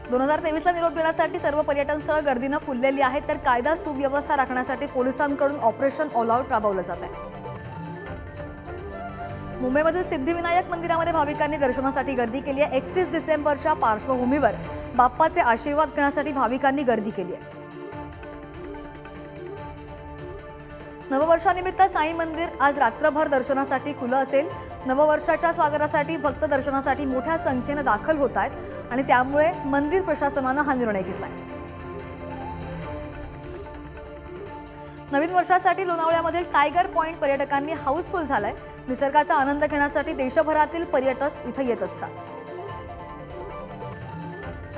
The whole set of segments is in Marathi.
2023ला निरोप देण्यासाठी सर्व पर्यटन स्थळं गर्दीनं फुललेली आहेत, तर कायदा सुव्यवस्था राखण्यासाठी पोलिसांकडून ऑपरेशन ऑल आउट राबवलं जात आहे। मुंबईमधील सिद्धिविनायक मंदिरामध्ये भाविकांनी दर्शनासाठी गर्दी केली आहे। 31 डिसेंबरच्या पार्श्वभूमीवर बाप्पाचे आशीर्वाद घेण्यासाठी भाविकांनी गर्दी केली आहे। नववर्षानिमित्त साई मंदिर आज रात्रभर दर्शनासाठी खुलं असेल। नववर्षाच्या स्वागतासाठी भक्त दर्शनासाठी मोठ्या संख्येने दाखल होत आहेत आणि त्यामुळे मंदिर प्रशासनाने हा निर्णय घेतलाय। नवीन वर्षासाठी लोणावळ्यामधील टायगर पॉइंट पर्यटकांनी हाऊसफुल झालाय। निसर्गाचा आनंद घेण्यासाठी देशभरातील पर्यटक इथे येत असतात।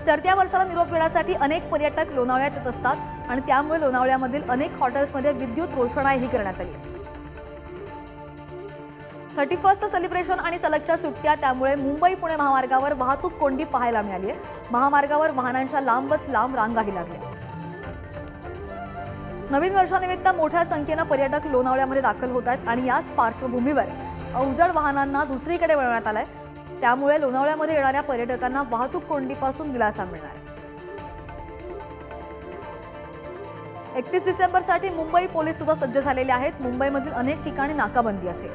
सरत्या वर्षाला निरोप देण्यासाठी अनेक पर्यटक लोणावळ्यात येत असतात आणि त्यामुळे लोणावळ्यामधील अनेक हॉटेल्समध्ये विद्युत रोषणाईही करण्यात आली आहे। 31st सेलिब्रेशन आणि सलगच्या सुट्ट्या, त्यामुळे मुंबई पुणे महामार्गावर वाहतूक कोंडी पाहायला मिळाली आहे। महामार्गावर वाहनांच्या लांबच लांब रांगाही लागल्या। नवीन वर्षानिमित्त मोठ्या संख्येने पर्यटक लोणावळ्यामध्ये दाखल होत आहेत आणि याच पार्श्वभूमीवर अवजड वाहनांना दुसरीकडे वळवण्यात आलंय। त्यामुळे लोणावळ्यामध्ये येणाऱ्या पर्यटकांना वाहतूक कोंडीपासून दिलासा मिळणार आहे। 31 डिसेंबरसाठी मुंबई पोलीस सुद्धा सज्ज झालेले आहेत। मुंबईमधील अनेक ठिकाणी नाकाबंदी असेल।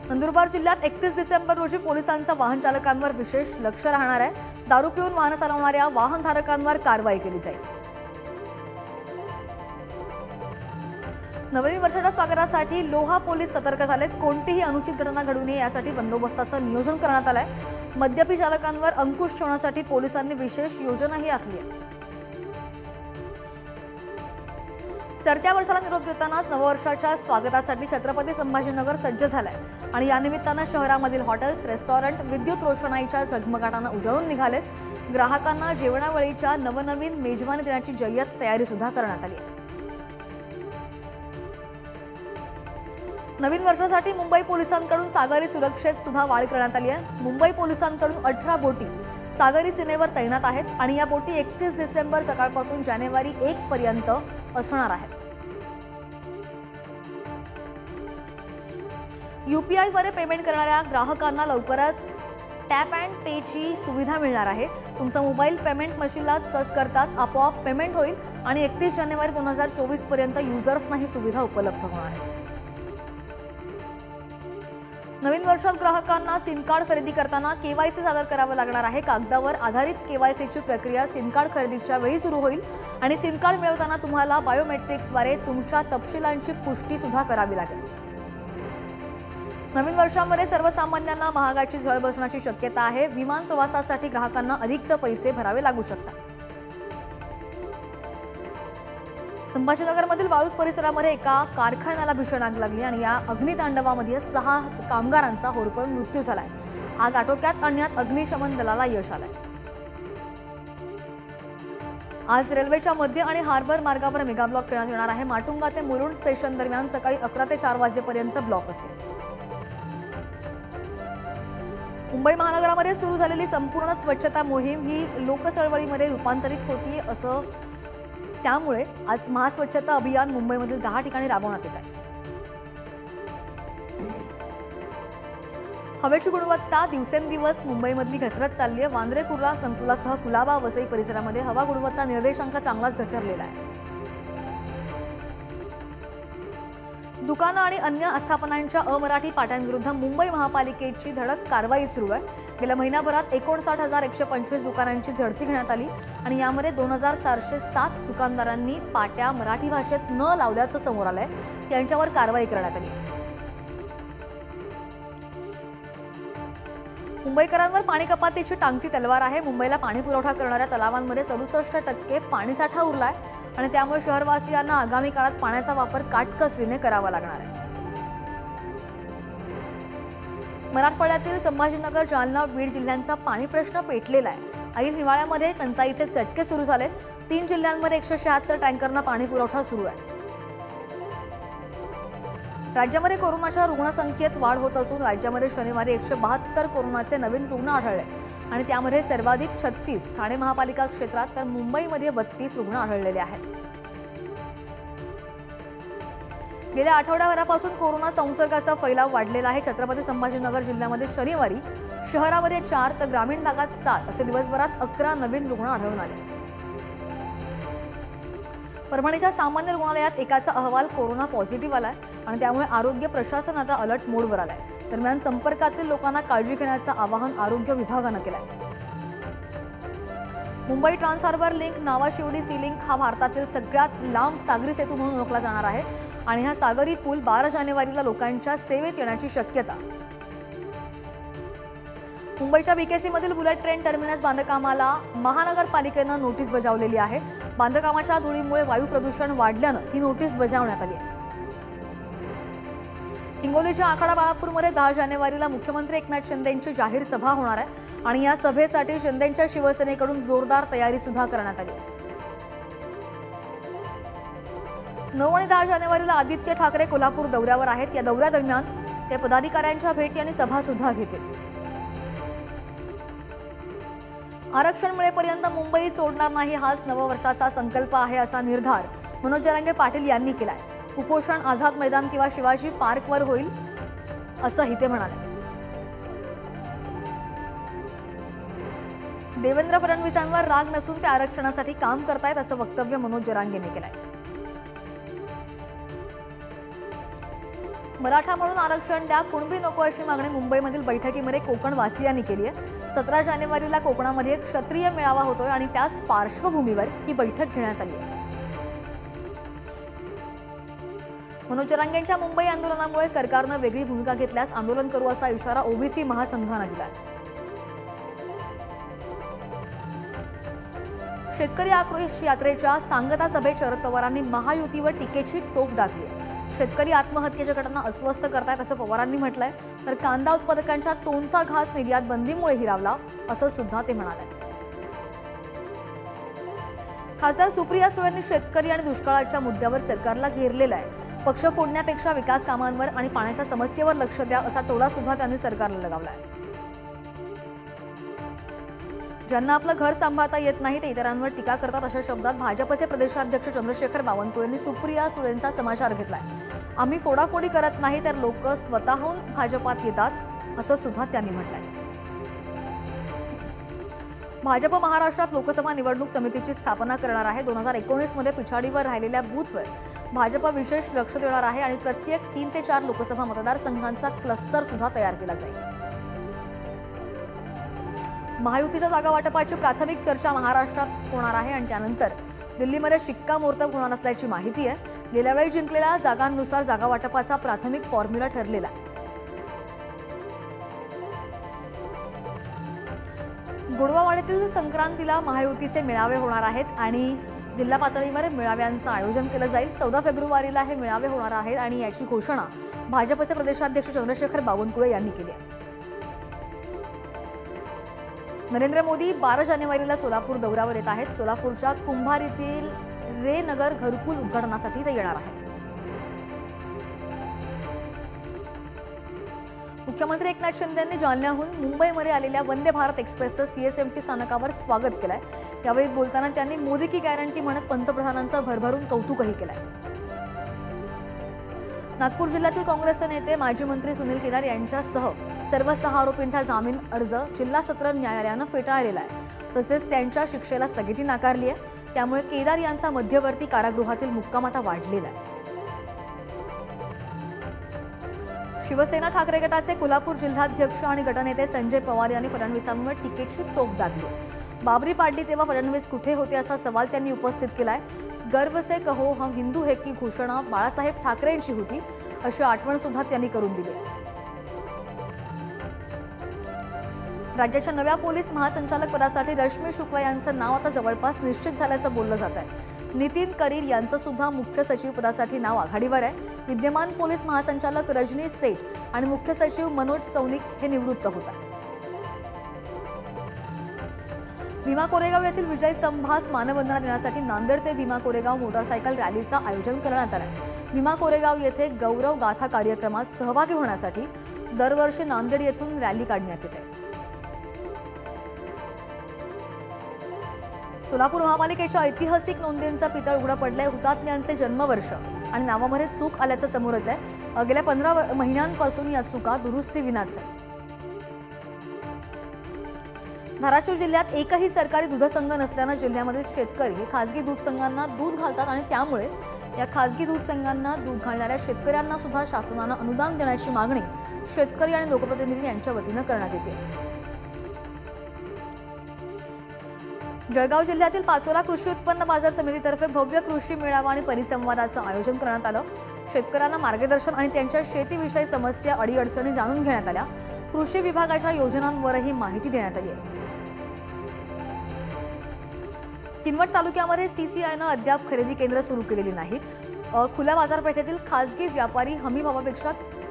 नंदुरबार जिल्ह्यात 31 डिसेंबर रोजी पोलिसांचा वाहन चालकांवर विशेष लक्ष राहणार आहे। दारू पिऊन वाहन चालवणाऱ्या वाहनधारकांवर कारवाई केली जाईल। नवीन वर्षाच्या स्वागतासाठी लोहा पोलीस सतर्क झालेत। कोणतीही अनुचित घटना घडू नये यासाठी बंदोबस्ताचं नियोजन करण्यात आलंय। मद्यपी चालकांवर अंकुश ठेवण्यासाठी पोलिसांनी विशेष योजनाही आखली आहे। सरत्या वर्षाला निरोप देतानाच नववर्षाच्या स्वागतासाठी छत्रपती संभाजीनगर सज्ज झालाय आणि या निमित्तानं शहरामधील हॉटेल्स, रेस्टॉरंट विद्युत रोषणाईच्या झगमगाटानं उजळून निघालेत। ग्राहकांना जेवणावेळीच्या नवनवीन मेजवानी देण्याची जय्यत तयारी सुद्धा करण्यात आली आहे। नवीन वर्षासाठी मुंबई पोलिसांकडून सागरी सुरक्षेत सुद्धा वाढ करण्यात आली आहे। मुंबई पोलिसांकडून 18 बोटी सागरी सीमेवर तैनात आहेत आणि या बोटी 31 डिसेंबर सकाळपासून जानेवारी 1 पर्यंत असणार आहेत। यूपीआयद्वारे पेमेंट करणाऱ्या ग्राहकांना लवकरच टॅप अँड पेची सुविधा मिळणार आहे। तुमचा मोबाईल पेमेंट मशीनला टच करताच आपोआप पेमेंट होईल आणि 31 जानेवारी 2024 पर्यंत युजर्सना ही सुविधा उपलब्ध होणार आहे। नवीन वर्षात ग्राहकांना सिम कार्ड खरेदी करताना केवायसी सादर करावं लागणार आहे। कागदावर आधारित केवायसीची प्रक्रिया सिम कार्ड खरेदीच्या वेळी सुरू होईल आणि सिम कार्ड मिळवताना तुम्हाला बायोमेट्रिक्सद्वारे तुमच्या तपशिलांची पुष्टी सुद्धा करावी लागेल। नवीन वर्षामध्ये सर्वसामान्यांना महागाईची झळ बसण्याची शक्यता आहे। विमान प्रवासासाठी ग्राहकांना अधिकचे पैसे भरावे लागू शकतात। संभाजीनगरमधील वाळूज परिसरामध्ये एका कारखान्याला भीषण आग लागली आणि या अग्नितांडवामध्ये 6 कामगारांचा होरपळून मृत्यू झालाय। आग आटोक्यात आणण्यात अग्निशमन दलाला यश आलंय। आज रेल्वेच्या मध्य आणि हार्बर मार्गावर मेगा ब्लॉक करण्यात येणार आहे। माटुंगा ते मुलुंड स्टेशन दरम्यान सकाळी 11 ते 4 वाजेपर्यंत ब्लॉक असेल। मुंबई महानगरामध्ये सुरू झालेली संपूर्ण स्वच्छता मोहीम ही लोकचळवळीमध्ये रूपांतरित होती असं त्यामुळे आज महास्वच्छता अभियान मुंबईमधील 10 ठिकाणी राबवण्यात येत आहे। हवेची गुणवत्ता दिवसेंदिवस मुंबईमधली घसरत चालली आहे। वांद्रे कुर्ला संकुलासह कुलाबा वसई परिसरामध्ये हवा गुणवत्ता निर्देशांक चांगलाच घसरलेला आहे। दुकानं आणि अन्य आस्थापनांच्या अमराठी पाट्यांविरुद्ध मुंबई महापालिकेची धडक कारवाई सुरू आहे। गेल्या महिनाभरात 59,125 दुकानांची झडती घेण्यात आली आणि यामध्ये 2,407 दुकानदारांनी पाट्या मराठी भाषेत न लावल्याचं समोर आलंय। त्यांच्यावर कारवाई करण्यात आली। मुंबईकरांवर पाणी कपातीची टांगती तलवार आहे। मुंबईला पाणी पुरवठा करणाऱ्या तलावांमध्ये 67% पाणीसाठा उरलाय आणि त्यामुळे शहरवासियांना आगामी काळात पाण्याचा वापर काटकसरीने करावा लागणार आहे। मराठवाड्यातील संभाजीनगर, जालना, बीड जिल्ह्यांचा पाणी प्रश्न पेटलेला आहे। ऐन हिवाळ्यामध्ये टंचाईचे चटके सुरू झालेत। 3 जिल्ह्यांमध्ये 176 टँकरना पाणी पुरवठा सुरू आहे। राज्यामध्ये कोरोनाच्या रुग्णसंख्येत वाढ होत असून राज्यामध्ये शनिवारी 172 कोरोनाचे नवीन रुग्ण आढळले आणि त्यामध्ये सर्वाधिक 36 ठाणे महापालिका क्षेत्रात तर मुंबईमध्ये 32 रुग्ण आढळलेले आहेत। गेल्या आठवड्याभरापासून कोरोना संसर्गाचा फैलाव वाढलेला आहे। छत्रपती संभाजीनगर जिल्ह्यामध्ये शनिवारी शहरामध्ये 4 तर ग्रामीण भागात 7 असे दिवसभरात 11 नवीन रुग्ण आढळून आले। परभणीच्या सामान्य रुग्णालयात एकाचा अहवाल कोरोना पॉझिटिव्ह आलाय आणि त्यामुळे आरोग्य प्रशासन आता अलर्ट मोडवर आलाय। दरम्यान संपर्कातील लोकांना काळजी घेण्याचं आवाहन आरोग्य विभागानं केलंय। Mumbai trans harbour link Nhava Shivdi sea link हा भारतातील सगळ्यात लांब सागरी सेतू म्हणून ओळखला जाणार आहे आणि हा सागरी पूल 12 जानेवारीला लोकांच्या सेवेत येण्याची शक्यता। मुंबईच्या बीकेसी मधील बुलेट ट्रेन टर्मिनस बांधकामाला महानगरपालिकेनं नोटीस बजावलेली आहे। बांधकामाच्या धुळीमुळे वायू प्रदूषण वाढल्यानं ही नोटीस बजावण्यात आली आहे। हिंगोलीच्या आखाडा बाळापूरमध्ये 10 जानेवारीला मुख्यमंत्री एकनाथ शिंदेंची जाहीर सभा होणार आहे आणि या सभेसाठी शिंदेंच्या शिवसेनेकडून जोरदार तयारी सुद्धा करण्यात आली आहे। 9 आणि 10 जानेवारीला आदित्य ठाकरे कोल्हापूर दौऱ्यावर आहेत। या दौऱ्यादरम्यान ते पदाधिकाऱ्यांच्या भेटी आणि सभा सुद्धा घेतील। आरक्षण मिळेपर्यंत मुंबई सोडणार नाही हाच नववर्षाचा संकल्प आहे असा निर्धार मनोज जरांगे पाटील यांनी केलाय। उपोषण आझाद मैदान किंवा शिवाजी पार्कवर होईल असंही ते म्हणाले। देवेंद्र फडणवीसांवर राग नसून ते आरक्षणासाठी काम करतायत असं वक्तव्य मनोज जरांगेंनी केलंय। मराठा म्हणून आरक्षण द्या, कुणबी नको अशी मागणी मुंबईमधील बैठकीमध्ये कोकणवासियांनी केली आहे। 17 जानेवारीला कोकणामध्ये एक क्षत्रिय मेळावा होतोय आणि त्याच पार्श्वभूमीवर ही बैठक घेण्यात आली आहे। मनोज जरांगेंच्या मुंबई आंदोलनामुळे सरकारनं वेगळी भूमिका घेतल्यास आंदोलन करू असा इशारा ओबीसी महासंघानं दिला। शेतकरी आक्रोश यात्रेच्या सांगता सभेत शरद पवारांनी महायुतीवर टीकेची तोफ डागली आहे। शेतकरी आत्महत्येच्या घटना अस्वस्थ करतायत असं पवारांनी म्हटलंय, तर कांदा उत्पादकांच्या तोंडचा घास निर्यात बंदीमुळे हिरावला असं सुद्धा ते म्हणाले। खासदार सुप्रिया सुळेंनी शेतकरी आणि दुष्काळाच्या मुद्द्यावर सरकारला घेरलेलं आहे। पक्ष फोडण्यापेक्षा विकास कामांवर आणि पाण्याच्या समस्येवर लक्ष द्या असा टोला सुद्धा त्यांनी सरकारला लगावलाय। ज्यांना आपलं घर सांभाळता येत नाही ते इतरांवर टीका करतात अशा शब्दात भाजपचे प्रदेशाध्यक्ष चंद्रशेखर बावनकुळेंनी सुप्रिया सुळेंचा समाचार घेतलाय। आम्ही फोडाफोडी करत नाही तर लोक स्वतःहून भाजपात येतात असं सुद्धा त्यांनी म्हटलंय। भाजप महाराष्ट्रात लोकसभा निवडणूक समितीची स्थापना करणार आहे। 2019 मध्ये पिछाडीवर राहिलेल्या बूथवर भाजप विशेष लक्ष देणार आहे आणि प्रत्येक 3 ते 4 लोकसभा मतदारसंघांचा क्लस्टर सुद्धा तयार केला जाईल। महायुतीच्या जागा वाटपाची प्राथमिक चर्चा महाराष्ट्रात होणार आहे आणि त्यानंतर दिल्लीमध्ये शिक्कामोर्तब होणार असल्याची माहिती आहे। गेल्या वेळी जिंकलेल्या जागांनुसार जागा वाटपाचा प्राथमिक फॉर्म्युला ठरलेला आहे। गुडवावाडीतील संक्रांतीला महायुतीचे मेळावे होणार आहेत आणि जिल्हा पातळीवर मेळाव्यांचं आयोजन केलं जाईल। 14 फेब्रुवारीला हे मेळावे होणार आहेत आणि याची घोषणा भाजपचे प्रदेशाध्यक्ष चंद्रशेखर बावनकुळे यांनी केली आहे। नरेंद्र मोदी 12 जानेवारीला सोलापूर दौऱ्यावर येत आहेत। सोलापूरच्या कुंभारीतील रे नगर घरकुल उद्घाटनासाठी ते येणार आहेत। मुख्यमंत्री एकनाथ शिंदेंनी जालन्याहून मुंबईमध्ये आलेल्या वंदे भारत एक्सप्रेसचं सीएसएमटी स्थानकावर स्वागत केलंय। त्यावेळी बोलताना त्यांनी मोदी की गॅरंटी म्हणत पंतप्रधानांचं भरभरून कौतुकही केलंय। नागपूर जिल्ह्यातील काँग्रेसचे नेते माजी मंत्री सुनील केदार यांच्यासह सर्व 6 आरोपींचा जामीन अर्ज जिल्हा सत्र न्यायालयानं फेटाळलेला आहे। तसेच त्यांच्या शिक्षेला स्थगिती नाकारली आहे। त्यामुळे केदार यांचा मध्यवर्ती कारागृहातील मुक्काम आता वाढलेला आहे। शिवसेना ठाकरे गटाचे कोल्हापूर जिल्हाध्यक्ष आणि गटनेते संजय पवार यांनी फडणवीसांवर टीकेची तोफ डागली। बाबरी पाडली तेव्हा फडणवीस कुठे होते असा सवाल त्यांनी उपस्थित केलाय। गर्व से कहो हम हिंदू है की घोषणा बाळासाहेब ठाकरेंची होती अशी आठवण सुद्धा त्यांनी करून दिली। राज्याच्या नव्या पोलीस महासंचालक पदासाठी रश्मी शुक्ला यांचं नाव आता जवळपास निश्चित झाल्याचं बोललं जात आहे। नितीन करीर यांचं सुद्धा मुख्य सचिव पदासाठी नाव आघाडीवर आहे। विद्यमान पोलीस महासंचालक रजनीश सेठ आणि मुख्य सचिव मनोज सौनिक हे निवृत्त होतात। भीमा कोरेगाव येथील विजय स्तंभास मानवंदना देण्यासाठी नांदेड ते भीमा कोरेगाव मोटरसायकल रॅलीचं आयोजन करण्यात आलं आहे। भीमा कोरेगाव येथे गौरव गाथा कार्यक्रमात सहभागी होण्यासाठी दरवर्षी नांदेड येथून रॅली काढण्यात येते। सोलापूर महापालिकेच्या ऐतिहासिक नोंदींचं पितळ उघडं पडलंय। हुतात्म्यांचे जन्मवर्ष आणि नावामध्ये चूक आल्याचं समोर येत आहे। गेल्या 15 महिन्यांपासून या चुका दुरुस्तीविनाच आहेत। धाराशिव जिल्ह्यात एकही सरकारी दूध संघ नसल्याने जिल्ह्यामधील शेतकरी खासगी दूध संघांना दूध घालतात आणि त्यामुळे या खासगी दूध संघांना दूध घालणाऱ्या शेतकऱ्यांना सुद्धा शासनाने अनुदान देण्याची मागणी शेतकरी आणि लोकप्रतिनिधी यांच्या वतीने करण्यात येते। जळगाव जिल्ह्यातील पाचोरा कृषी उत्पन्न बाजार समितीतर्फे भव्य कृषी मेळावा आणि परिसंवादाचं आयोजन करण्यात आलं। शेतकऱ्यांना मार्गदर्शन आणि त्यांच्या शेतीविषयी समस्या अडीअडचणी जाणून घेण्यात आल्या। कृषी विभागाच्या योजनांवरही माहिती देण्यात आली आहे। किनवट तालुक्यामध्ये सीसीआयने अद्याप खरेदी केंद्र सुरू केलेली नाहीत। खुल्या बाजारपेठेतील खासगी व्यापारी हमी भावापेक्षा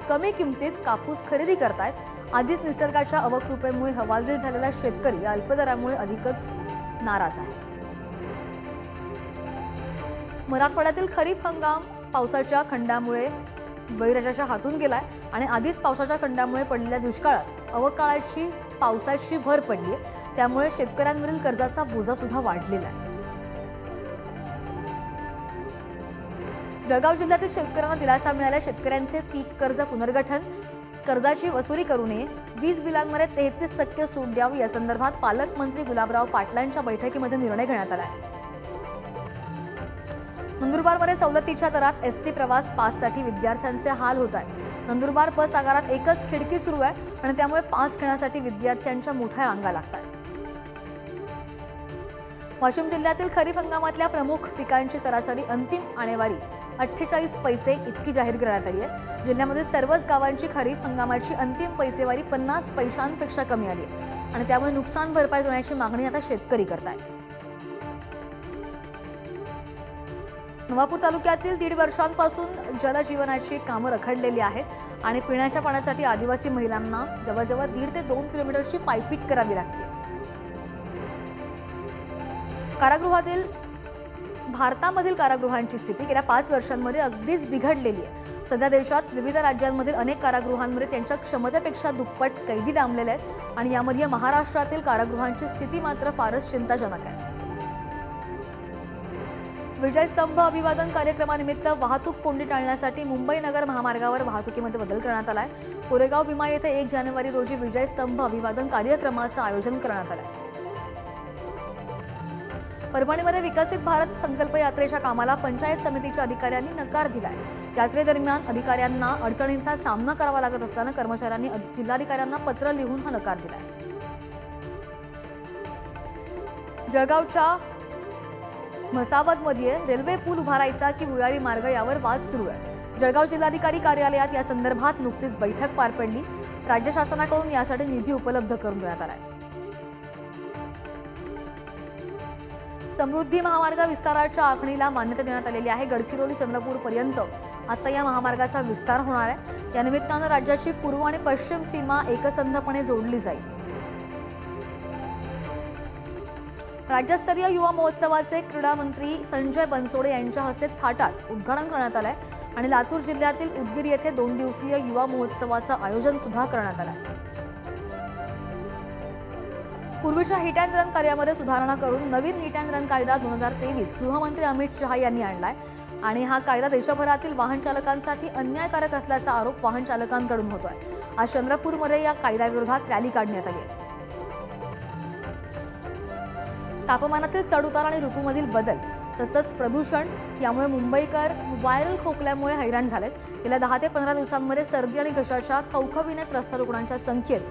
कमी किमतीत कापूस खरेदी करतायत। आधीच निसर्गाच्या अवकृपेमुळे हवालदिल झालेला शेतकरी या अल्पदरामुळे अधिकच नाराज आहे। मराठवाड्यातील खरीप हंगाम पावसाच्या खंडामुळे बळीराजाच्या हातून गेलाय आणि आधीच पावसाच्या खंडामुळे पडलेल्या दुष्काळात अवकाळाची पावसाची भर पडली आहे। त्यामुळे शेतकऱ्यांवरील कर्जाचा बोजा सुद्धा वाढलेला आहे। जळगाव जिल्ह्यातील शेतकऱ्यांना दिलासा मिळाला। शेतकऱ्यांचे पीक कर्ज पुनर्गठन कर्जाची वसुली करू नये, वीज बिलांमध्ये 33% सूट द्यावी या संदर्भात पालकमंत्री गुलाबराव पाटलांच्या बैठकीमध्ये निर्णय घेण्यात आला आहे। नंदुरबारमध्ये सवलतीच्या दरात एसटी प्रवास पाससाठी विद्यार्थ्यांचे हाल होत आहेत। नंदुरबार बस आगारात एकच खिडकी सुरू आहे आणि त्यामुळे पास घेण्यासाठी विद्यार्थ्यांच्या मोठ्या रांगा लागतात। वाशिम जिल्ह्यातील खरीप हंगामातल्या प्रमुख पिकांची सरासरी अंतिम आणेवारी 48 पैसे इतकी जाहीर करण्यात आली आहे। जिल्ह्यामधील सर्वच गावांची खरीप हंगामाची अंतिम पैसेवारी 50 पैशांपेक्षा कमी आली आहे आणि त्यामुळे नुकसान भरपाई देण्याची मागणी आता शेतकरी करतायत। नवापूर तालुक्यातील 1.5 वर्षांपासून जलजीवनाची कामं रखडलेली आहेत आणि पिण्याच्या पाण्यासाठी आदिवासी महिलांना जवळजवळ 1.5 ते 2 किलोमीटरची पायपीट करावी लागते। कारागृहातील भारतामधील कारागृहांची स्थिती गेल्या 5 वर्षांमध्ये अगदीच बिघडलेली आहे। सध्या देशात विविध राज्यांमधील अनेक कारागृहांमध्ये त्यांच्या क्षमतेपेक्षा दुप्पट कैदी डांबलेले आहेत आणि यामध्ये महाराष्ट्रातील कारागृहांची स्थिती मात्र फारच चिंताजनक आहे। विजय स्तंभ अभिवादन कार्यक्रमानिमित्त वाहतूक कोंडी टाळण्यासाठी मुंबई नगर महामार्गावर वाहतुकीमध्ये बदल करण्यात आलाय। कोरेगाव भीमा येथे 1 जानेवारी रोजी विजय स्तंभ अभिवादन कार्यक्रमाचं आयोजन करण्यात आलंय। परभणीमध्ये विकसित भारत संकल्प यात्रेच्या कामाला पंचायत समितीच्या अधिकाऱ्यांनी नकार दिलाय। यात्रेदरम्यान अधिकाऱ्यांना अडचणींचा सामना करावा लागत असल्यानं कर्मचाऱ्यांनी जिल्हाधिकाऱ्यांना पत्र लिहून हा नकार दिलाय। जळगावच्या म्हसावदमध्ये रेल्वे पूल उभारायचा की भुयारी मार्ग यावर वाद सुरू आहे। जळगाव जिल्हाधिकारी कार्यालयात या संदर्भात नुकतीच बैठक पार पडली। राज्य शासनाकडून यासाठी निधी उपलब्ध करून देण्यात आलाय। समृद्धी महामार्ग विस्ताराच्या आखणीला मान्यता देण्यात आलेली आहे। गडचिरोली चंद्रपूर पर्यंत आता या महामार्गाचा विस्तार होणार आहे। या निमित्तानं राज्याची पूर्व आणि पश्चिम सीमा एकसंधपणे जोडली जाईल। राज्यस्तरीय युवा महोत्सवाचे क्रीडा मंत्री संजय बनसोडे यांच्या हस्ते थाटात उद्घाटन करण्यात आलंय आणि लातूर जिल्ह्यातील उदगीर येथे 2 दिवसीय युवा महोत्सवाचं आयोजन सुद्धा करण्यात आलंय। पूर्वीच्या हिट अँड रन कार्यामध्ये सुधारणा करून नवीन हिट अँड रन कायदा 2023 गृहमंत्री अमित शहा यांनी आणलाय आणि हा कायदा देशभरातील वाहन चालकांसाठी अन्यायकारक असल्याचा आरोप वाहन चालकांकडून होतोय। आज चंद्रपूरमध्ये या कायद्याविरोधात रॅली काढण्यात आली आहे। तापमानातील चढउतार आणि ऋतूमधील बदल तसंच प्रदूषण यामुळे मुंबईकर व्हायरल खोकल्यामुळे हैराण झालेत। गेल्या 10 ते 15 दिवसांमध्ये सर्दी आणि घशाच्या खवखवीने त्रस्त रुग्णांच्या संख्येत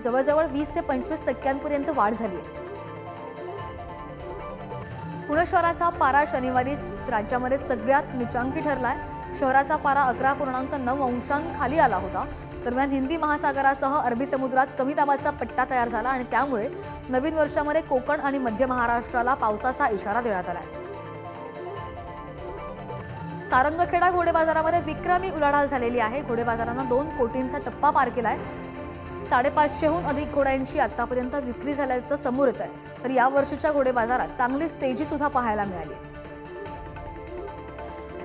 जवळजवळ 20 ते 25% वाढ झाली आहे। पुणे शहराचा पारा शनिवारी राज्यामध्ये सगळ्यात नीचांकी ठरलाय। शहराचा पारा 11.9 अंशांखाली आला होता। दरम्यान हिंदी महासागरासह अरबी समुद्रात कमी दाबाचा पट्टा तयार झाला आणि त्यामुळे नवीन वर्षामध्ये कोकण आणि मध्य महाराष्ट्राला पावसाचा इशारा देण्यात आला। सारंगखेडा घोडे बाजारामध्ये विक्रमी उलाढाल झालेली आहे। घोडे बाजारानं 2 कोटींचा टप्पा पार केलाय। 550हून अधिक घोड्यांची आतापर्यंत विक्री झाल्याचं समोर येत आहे। तर या वर्षीच्या घोडे बाजारात चांगलीच तेजी सुद्धा पाहायला मिळाली।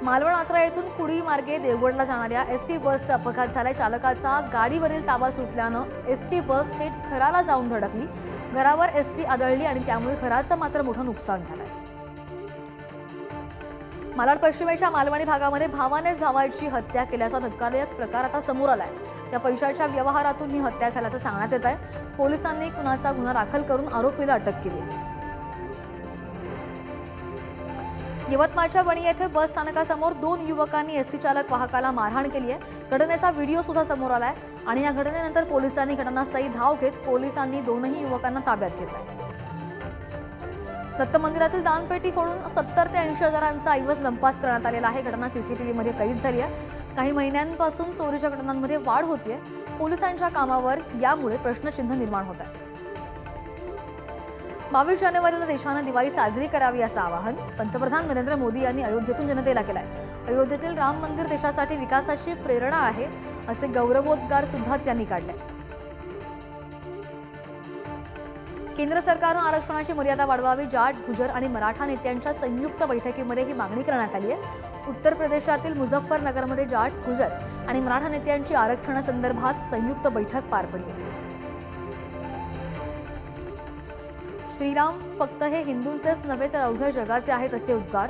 मालवण आसरा येथून कुडी मार्गे देवगडला जाणाऱ्या एसटी बसचा अपघात झालाय। चालकाचा गाडीवरील ताबा सुटल्यानं एसटी बस थेट घराला जाऊन धडकली। घरावर एसटी आदळली आणि त्यामुळे घराचं मात्र मोठं नुकसान झालंय। मालाड पश्चिमेच्या मालवणी भागामध्ये भावानेच भावाची हत्या केल्याचा धक्कादायक प्रकार आता समोर आलाय। त्या पैशाच्या व्यवहारातून ही हत्या झाल्याचं सांगण्यात येत आहे। पोलिसांनी खुनाचा गुन्हा दाखल करून आरोपीला अटक केली आहे। यवतमाळच्या वणी येथे बस स्थानकासमोर 2 युवकांनी एसटी चालक वाहकाला मारहाण केली आहे। घटनेचा व्हिडिओ सुद्धा समोर आलाय आणि या घटनेनंतर पोलिसांनी घटनास्थळी धाव घेत पोलिसांनी दोनही युवकांना ताब्यात घेतलंय। दत्त मंदिरातील दानपेटी फोडून 70 ते 80 हजारांचा ऐवज लंपास करण्यात आलेला आहे। घटना सीसीटीव्हीमध्ये कैद झाली आहे। काही महिन्यांपासून चोरीच्या घटनांमध्ये वाढ होतीये। पोलिसांच्या कामावर यामुळे प्रश्नचिन्ह निर्माण होत आहे। 22 जानेवारीला देशाने दिवाळी साजरी करावी असं आवाहन पंतप्रधान नरेंद्र मोदी यांनी अयोध्येतून जनतेला केलंय। अयोध्येतील राम मंदिर देशासाठी विकासाची प्रेरणा आहे असे गौरवोद्गार सुद्धा त्यांनी काढले। केंद्र सरकारने आरक्षणाची मर्यादा वाढवावी। जाट, गुजर आणि मराठा नेत्यांच्या संयुक्त बैठकीमध्ये ही मागणी करण्यात आली आहे। उत्तर प्रदेशातील मुझफ्फरनगरमध्ये जाट, गुजर आणि मराठा नेत्यांची आरक्षणासंदर्भात संयुक्त बैठक पार पडली। श्रीराम फक्त हे हिंदूंचेच नव्हे तर अवघ्या जगाचे आहेत असे उद्गार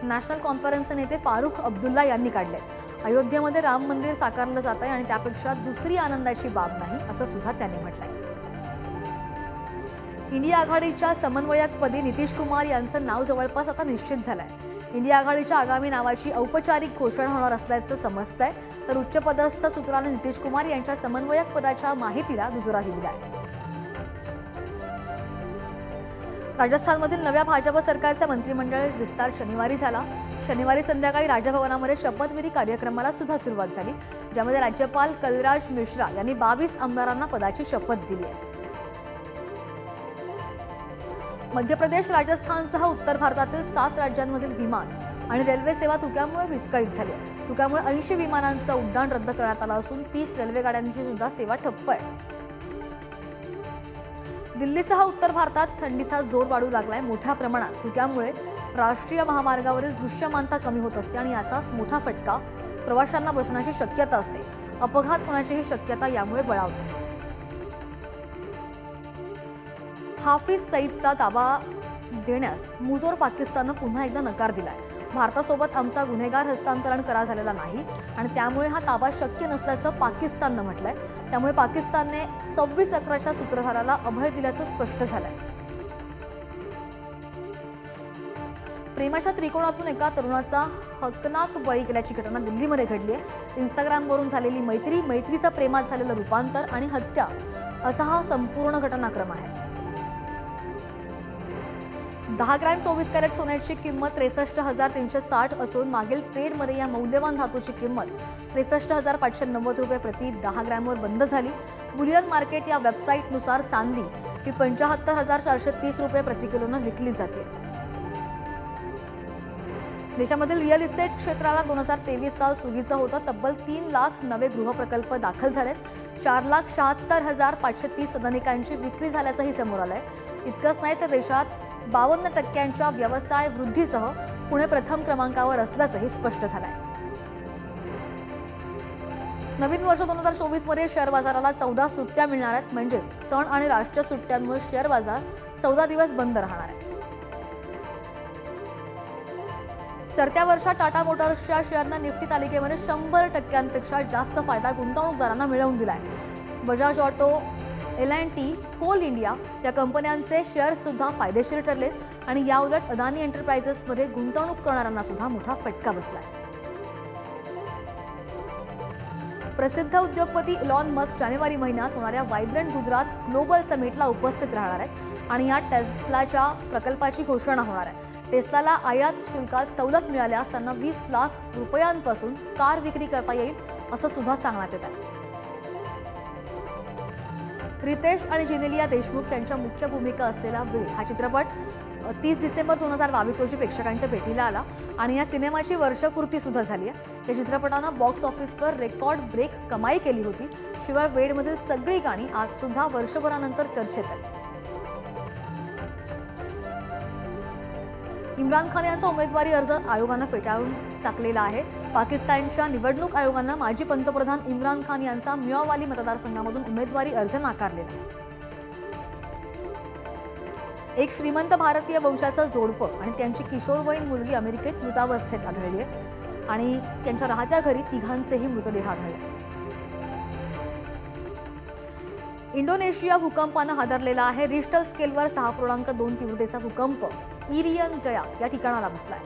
नॅशनल कॉन्फरन्सचे नेते फारुख अब्दुल्ला यांनी काढले। अयोध्येमध्ये राम मंदिर साकारलं जात आहे आणि त्यापेक्षा दुसरी आनंदाची बाब नाही असं सुद्धा त्यांनी म्हटलंय। इंडिया आघाडीच्या समन्वयकपदी नितीश कुमार यांचं नाव जवळपास आता निश्चित झालंय। इंडिया आघाडीच्या आगामी नावाची औपचारिक घोषणा होणार असल्याचं समजतंय, तर उच्चपदस्थ सूत्राने नितीश कुमार यांच्या समन्वयक पदाच्या माहितीला दुजोरा दिला आहे। राजस्थानमधील नव्या भाजप सरकारचा मंत्रिमंडळ विस्तार शनिवारी झाला। शनिवारी संध्याकाळी राजभवनामध्ये शपथविधी कार्यक्रमाला सुद्धा सुरुवात झाली, ज्यामध्ये राज्यपाल कलराज मिश्रा यांनी 22 आमदारांना पदाची शपथ दिली आहे। मध्य प्रदेश, राजस्थानसह उत्तर भारतातील 7 राज्यांमधील विमान आणि रेल्वे सेवा धुक्यामुळे विस्कळीत झाली आहे। धुक्यामुळे 80 विमानांचं उड्डाण रद्द करण्यात आलं असून 30 रेल्वे गाड्यांची सुद्धा सेवा ठप्प आहे। दिल्लीसह उत्तर भारतात थंडीचा जोर वाढू लागलाय। मोठ्या प्रमाणात धुक्यामुळे राष्ट्रीय महामार्गावरील दृश्यमानता कमी होत असते आणि याचाच मोठा फटका प्रवाशांना बसण्याची शक्यता असते। अपघात होण्याचीही शक्यता यामुळे बळावते। हाफिज सईदचा ताबा देण्यास मुजोर पाकिस्ताननं पुन्हा एकदा नकार दिलाय। भारतासोबत आमचा गुन्हेगार हस्तांतरण करार झालेला नाही आणि त्यामुळे हा ताबा शक्य नसल्याचं पाकिस्ताननं म्हटलंय। त्यामुळे पाकिस्तानने 26/11च्या सूत्रधाराला अभय दिल्याचं स्पष्ट झालंय। प्रेमाच्या त्रिकोणातून एका तरुणाचा हकनाक बळी गेल्याची घटना दिल्लीमध्ये घडली आहे। इंस्टाग्रामवरून झालेली मैत्रीचं प्रेमात झालेलं रूपांतर आणि हत्या असा हा संपूर्ण घटनाक्रम आहे। 10 ग्रॅम 24 कॅरेट सोन्याची किंमत 63,360 असून मागील ट्रेडमध्ये या मौल्यवान धातूची किंमत 63,590 रुपये प्रति 10 ग्रॅमवर बंद झाली। बुलियन मार्केट या वेबसाईटनुसार चांदी ही 75,430 रुपये प्रति किलोनं विकली जाते। देशामधील रिअल इस्टेट क्षेत्राला 2023 साल सुगीचं होतं। तब्बल 3 लाख नवे गृहप्रकल्प दाखल झालेत। 4,76,530 सदनिकांची विक्री झाल्याचंही समोर आलंय। इतकंच नाही तर देशात 52% व्यवसाय वृद्धीसह पुणे प्रथम क्रमांकावर असल्याचंही स्पष्ट झालंय। नवीन वर्ष 2024 मध्ये शेअर बाजाराला 14 सुट्ट्या मिळणार आहेत, म्हणजेच सण आणि राष्ट्रीय सुट्ट्यांमुळे शेअर बाजार 14 दिवस बंद राहणार आहे। सरत्या वर्षात टाटा मोटर्सच्या शेअरनं निफ्टी तालिकेमध्ये 100%पेक्षा जास्त फायदा गुंतवणूकदारांना मिळवून दिलाय। Bajaj auto, L&T, Coal India या कंपन्यांचे शेअर्स सुद्धा फायदेशीर ठरलेत आणि याउलट अदानी एंटरप्राइजेसमध्ये गुंतवणूक करणाऱ्यांना सुद्धा मोठा फटका बसलाय। प्रसिद्ध उद्योगपती इलॉन मस्क जानेवारी महिन्यात होणाऱ्या वायब्रंट गुजरात ग्लोबल समिटला उपस्थित राहणार आहेत आणि यात टेस्लाच्या प्रकल्पाची घोषणा होणार आहे। टेस्लाला आयात शुल्कात सवलत मिळाल्यास त्यांना 20 लाख रुपयांपासून कार विक्री करता येईल असं सुद्धा सांगण्यात येत आहे। रितेश आणि जेनेलिया देशमुख यांच्या मुख्य भूमिका असलेला वेळ हा चित्रपट 30 डिसेंबर 2022 रोजी प्रेक्षकांच्या भेटीला आला आणि या सिनेमाची वर्षपूर्ती सुद्धा झाली आहे। या चित्रपटानं बॉक्स ऑफिसवर रेकॉर्ड ब्रेक कमाई केली होती। शिवाय वेळमधील सगळी गाणी आज सुद्धा वर्षभरानंतर चर्चेत आहेत। इम्रान खान यांचा उमेदवारी अर्ज आयोगानं फेटाळून टाकलेला आहे। पाकिस्तानच्या निवडणूक आयोगानं माजी पंतप्रधान इम्रान खान यांचा मियावाली मतदारसंघामधून उमेदवारी अर्ज नाकारलेला आहे। एक श्रीमंत भारतीय वंशाचं जोडपं आणि त्यांची किशोरवयीन मुलगी अमेरिकेत मृतावस्थेत आढळली आहे आणि त्यांच्या राहत्या घरी तिघांचेही मृतदेह आढळले. इंडोनेशिया भूकंपानं हादरलेला आहे. रिश्टर स्केलवर 6.2 तीव्रतेचा भूकंप इरियन जया या ठिकाणाला बसलाय.